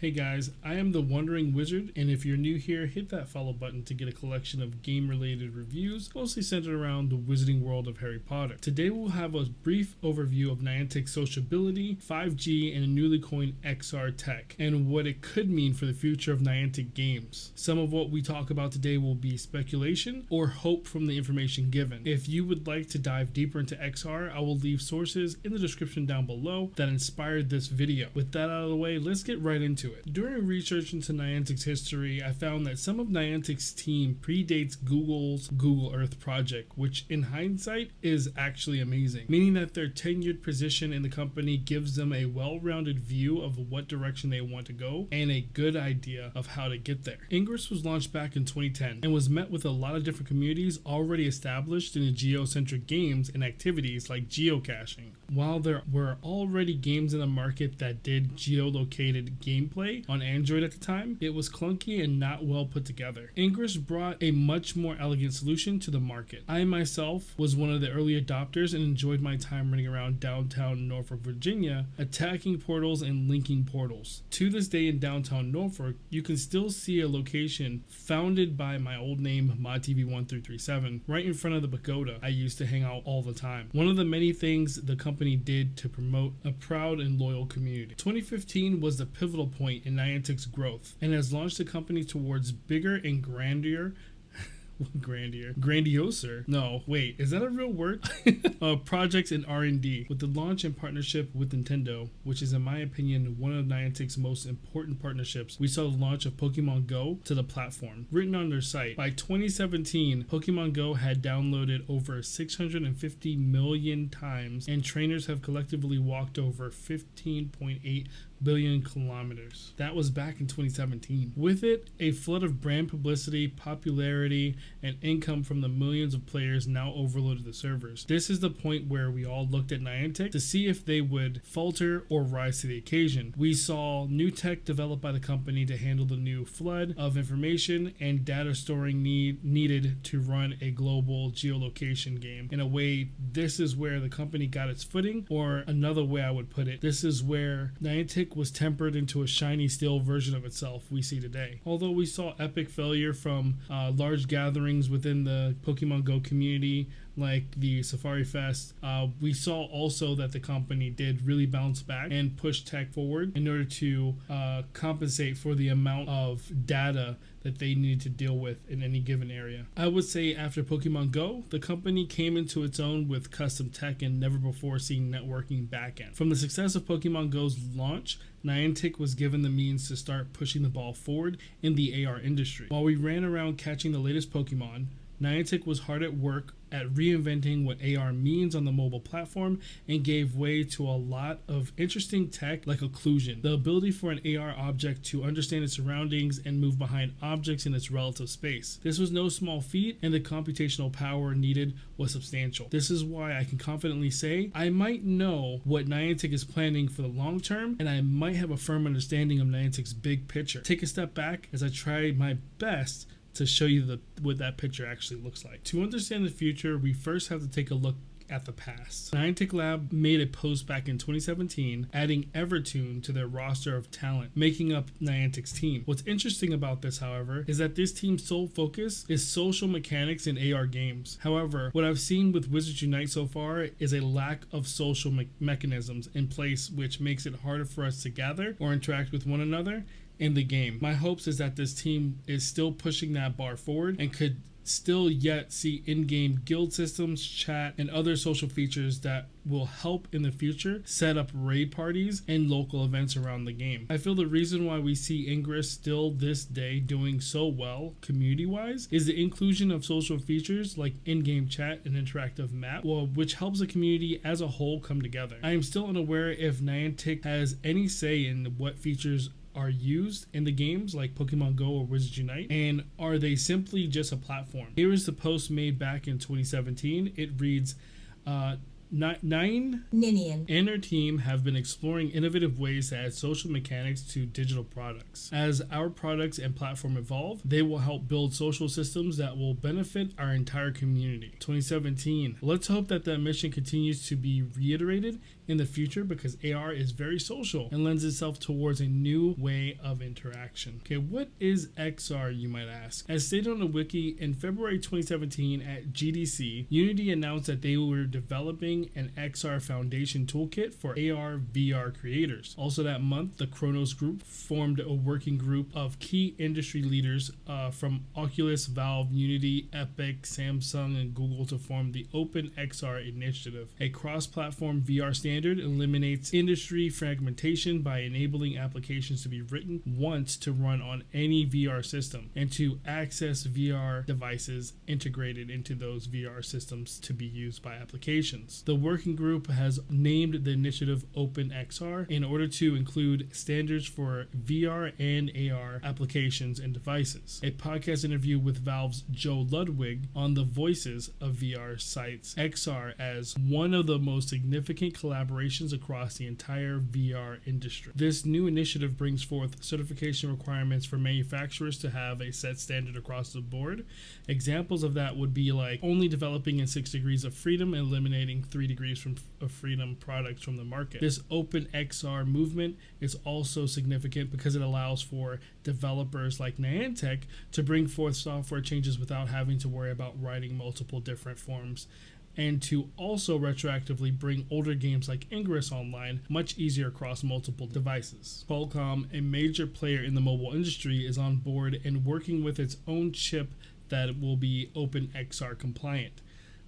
Hey guys, I am the Wandering Wizard, and if you're new here, hit that follow button to get a collection of game-related reviews, mostly centered around the wizarding world of Harry Potter. Today we'll have a brief overview of Niantic's sociability, 5G, and a newly coined XR tech, and what it could mean for the future of Niantic games. Some of what we talk about today will be speculation or hope from the information given. If you would like to dive deeper into XR, I will leave sources in the description down below that inspired this video. With that out of the way, let's get right into it. During research into Niantic's history, I found that some of Niantic's team predates Google's Google Earth project, which in hindsight is actually amazing, meaning that their tenured position in the company gives them a well-rounded view of what direction they want to go and a good idea of how to get there. Ingress was launched back in 2010 and was met with a lot of different communities already established in the geocentric games and activities like geocaching. While there were already games in the market that did geolocated gameplay on Android at the time, it was clunky and not well put together. Ingress brought a much more elegant solution to the market. I myself was one of the early adopters and enjoyed my time running around downtown Norfolk, Virginia, attacking portals and linking portals. To this day in downtown Norfolk, you can still see a location founded by my old name, ModTV1337, right in front of the pagoda I used to hang out all the time. One of the many things the company did to promote a proud and loyal community. 2015 was the pivotal point in Niantic's growth and has launched the company towards bigger and grandioser. No, wait, is that a real word? Projects in R&D with the launch and partnership with Nintendo, which is in my opinion one of Niantic's most important partnerships. We saw the launch of Pokemon Go to the platform. Written on their site, by 2017, Pokemon Go had downloaded over 650 million times and trainers have collectively walked over 15.8 billion kilometers. That was back in 2017. With it, a flood of brand publicity, popularity, and income from the millions of players now overloaded the servers. This is the point where we all looked at Niantic to see if they would falter or rise to the occasion. We saw new tech developed by the company to handle the new flood of information and data storing needed to run a global geolocation game. In a way, this is where the company got its footing, or another way I would put it, this is where Niantic was tempered into a shiny steel version of itself we see today. Although we saw epic failure from large gatherings within the Pokemon Go community like the Safari Fest, we saw also that the company did really bounce back and push tech forward in order to compensate for the amount of data that they needed to deal with in any given area. I would say after Pokemon Go, the company came into its own with custom tech and never before seen networking backend. From the success of Pokemon Go's launch, Niantic was given the means to start pushing the ball forward in the AR industry. While we ran around catching the latest Pokemon, Niantic was hard at work at reinventing what AR means on the mobile platform and gave way to a lot of interesting tech like occlusion, the ability for an AR object to understand its surroundings and move behind objects in its relative space. This was no small feat and the computational power needed was substantial. This is why I can confidently say I might know what Niantic is planning for the long term and I might have a firm understanding of Niantic's big picture. Take a step back as I try my best to show you what that picture actually looks like. To understand the future, we first have to take a look at the past. Niantic Lab made a post back in 2017 adding Evertoon to their roster of talent, making up Niantic's team. What's interesting about this, however, is that this team's sole focus is social mechanics in AR games. However, what I've seen with Wizards Unite so far is a lack of social mechanisms in place, which makes it harder for us to gather or interact with one another in the game. My hopes is that this team is still pushing that bar forward and could still yet see in-game guild systems, chat, and other social features that will help in the future set up raid parties and local events around the game. I feel the reason why we see Ingress still this day doing so well community-wise is the inclusion of social features like in-game chat and interactive map, which helps the community as a whole come together. I am still unaware if Niantic has any say in what features are used in the games like Pokemon Go or Wizards Unite, and are they simply just a platform? Here is the post made back in 2017. It reads, Ninian and her team have been exploring innovative ways to add social mechanics to digital products. As our products and platform evolve, they will help build social systems that will benefit our entire community. 2017. Let's hope that mission continues to be reiterated in the future because AR is very social and lends itself towards a new way of interaction. Okay, what is XR, you might ask? As stated on the wiki, in February 2017 at GDC, Unity announced that they were developing an XR foundation toolkit for AR VR creators. Also that month, the Kronos Group formed a working group of key industry leaders from Oculus, Valve, Unity, Epic, Samsung, and Google to form the Open XR Initiative. A cross-platform VR standard eliminates industry fragmentation by enabling applications to be written once to run on any VR system and to access VR devices integrated into those VR systems to be used by applications. The working group has named the initiative Open XR in order to include standards for VR and AR applications and devices. A podcast interview with Valve's Joe Ludwig on the Voices of VR cites XR as one of the most significant collaborations across the entire VR industry. This new initiative brings forth certification requirements for manufacturers to have a set standard across the board. Examples of that would be like only developing in 6 degrees of freedom and eliminating 3 degrees of freedom products from the market. This Open XR movement is also significant because it allows for developers like Niantic to bring forth software changes without having to worry about writing multiple different forms, and to also retroactively bring older games like Ingress online much easier across multiple devices. Qualcomm, a major player in the mobile industry, is on board and working with its own chip that will be Open XR compliant.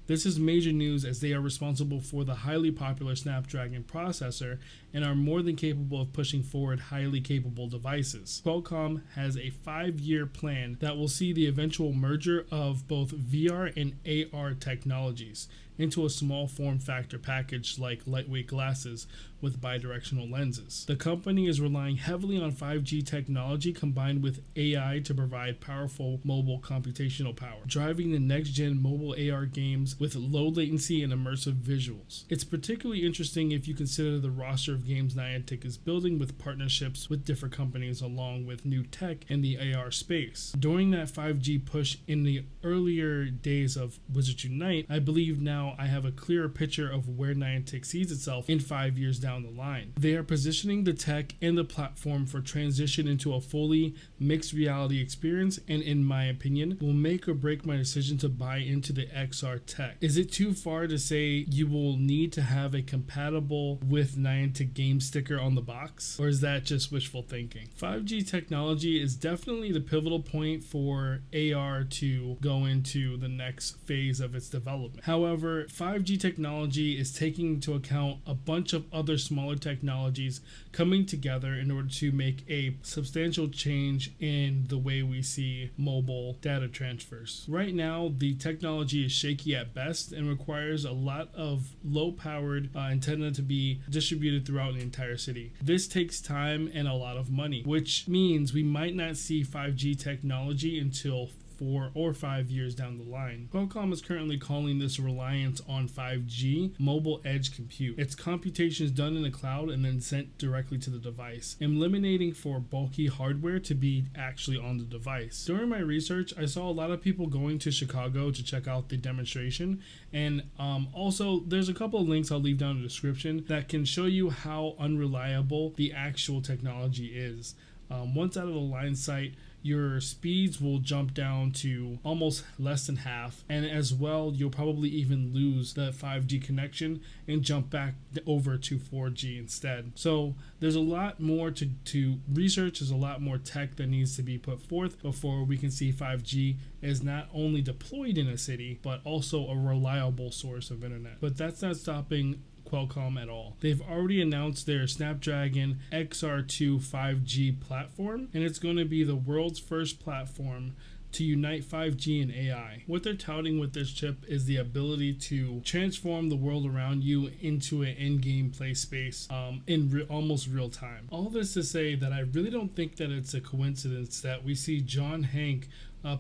This is major news as they are responsible for the highly popular Snapdragon processor and are more than capable of pushing forward highly capable devices. Qualcomm has a 5-year plan that will see the eventual merger of both VR and AR technologies into a small form factor package like lightweight glasses with bidirectional lenses. The company is relying heavily on 5G technology combined with AI to provide powerful mobile computational power, driving the next-gen mobile AR games with low latency and immersive visuals. It's particularly interesting if you consider the roster of games Niantic is building with partnerships with different companies along with new tech in the AR space. During that 5G push in the earlier days of Wizardphd Unite, I believe now I have a clearer picture of where Niantic sees itself in 5 years down the line. They are positioning the tech and the platform for transition into a fully mixed reality experience, and in my opinion, will make or break my decision to buy into the XR tech. Is it too far to say you will need to have a compatible with Niantic game sticker on the box? Or is that just wishful thinking? 5G technology is definitely the pivotal point for AR to go into the next phase of its development. However, 5G technology is taking into account a bunch of other smaller technologies coming together in order to make a substantial change in the way we see mobile data transfers. Right now, the technology is shaky at best and requires a lot of low-powered antenna to be distributed throughout the entire city. This takes time and a lot of money, which means we might not see 5G technology until 4 or 5 years down the line. Qualcomm is currently calling this reliance on 5G mobile edge compute. It's computations done in the cloud and then sent directly to the device, eliminating for bulky hardware to be actually on the device. During my research, I saw a lot of people going to Chicago to check out the demonstration, and also there's a couple of links I'll leave down in the description that can show you how unreliable the actual technology is. Once out of the line sight, your speeds will jump down to almost less than half, and as well you'll probably even lose the 5G connection and jump back over to 4G instead. So there's a lot more to research. There's a lot more tech that needs to be put forth before we can see 5G as not only deployed in a city but also a reliable source of internet. But that's not stopping Qualcomm at all. They've already announced their Snapdragon XR2 5G platform, and it's going to be the world's first platform to unite 5G and AI. What they're touting with this chip is the ability to transform the world around you into an in-game play space in almost real time. All this to say that I really don't think that it's a coincidence that we see John Hank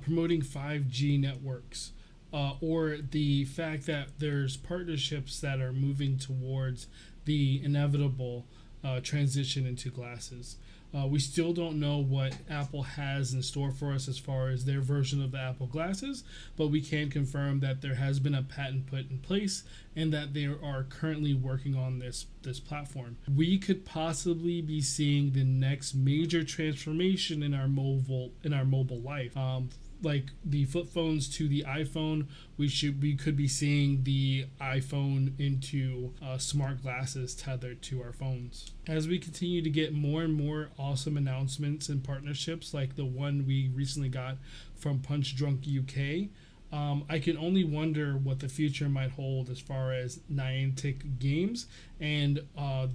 promoting 5G networks. Or the fact that there's partnerships that are moving towards the inevitable transition into glasses. We still don't know what Apple has in store for us as far as their version of the Apple glasses, but we can confirm that there has been a patent put in place and that they are currently working on this platform. We could possibly be seeing the next major transformation in our mobile life. Like the flip phones to the iPhone, we could be seeing the iPhone into smart glasses tethered to our phones. As we continue to get more and more awesome announcements and partnerships, like the one we recently got from Punch Drunk UK, I can only wonder what the future might hold as far as Niantic games and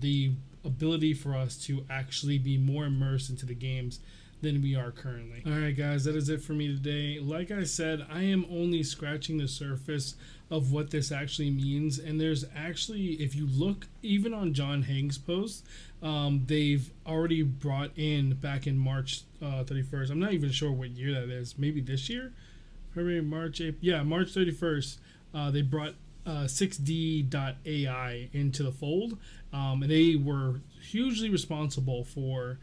the ability for us to actually be more immersed into the games than we are currently. Alright guys, that is it for me today. Like I said, I am only scratching the surface of what this actually means, and there's actually, if you look even on John Hang's post, they've already brought in back in March 31st. I'm not even sure what year that is. Maybe this year? February, March, April. Yeah, March 31st. They brought 6D.ai into the fold, and they were hugely responsible for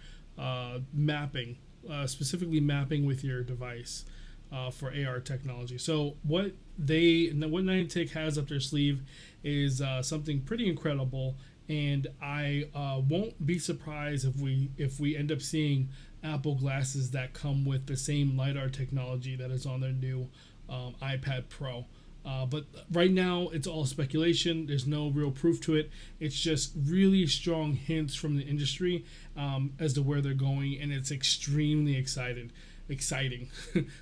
mapping, specifically mapping with your device for AR technology. So what Niantic has up their sleeve is something pretty incredible, and I won't be surprised if we end up seeing Apple glasses that come with the same LiDAR technology that is on their new iPad Pro. But right now, it's all speculation. There's no real proof to it. It's just really strong hints from the industry as to where they're going, and it's extremely exciting.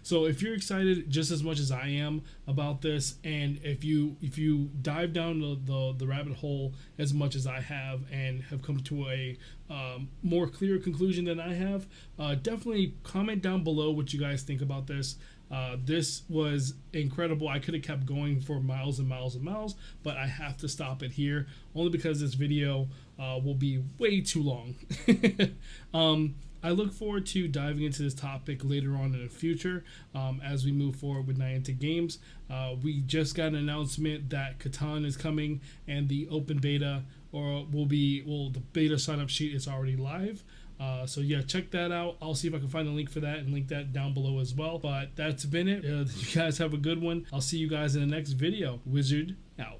So if you're excited just as much as I am about this, and if you dive down the rabbit hole as much as I have and have come to a more clear conclusion than I have, definitely comment down below what you guys think about this. This was incredible. I could have kept going for miles and miles and miles, but I have to stop it here only because this video will be way too long. I look forward to diving into this topic later on in the future as we move forward with Niantic games. We just got an announcement that Catan is coming, and the open beta the beta sign up sheet is already live. So yeah, check that out. I'll see if I can find a link for that and link that down below as well. But that's been it. You guys have a good one. I'll see you guys in the next video. Wizard out.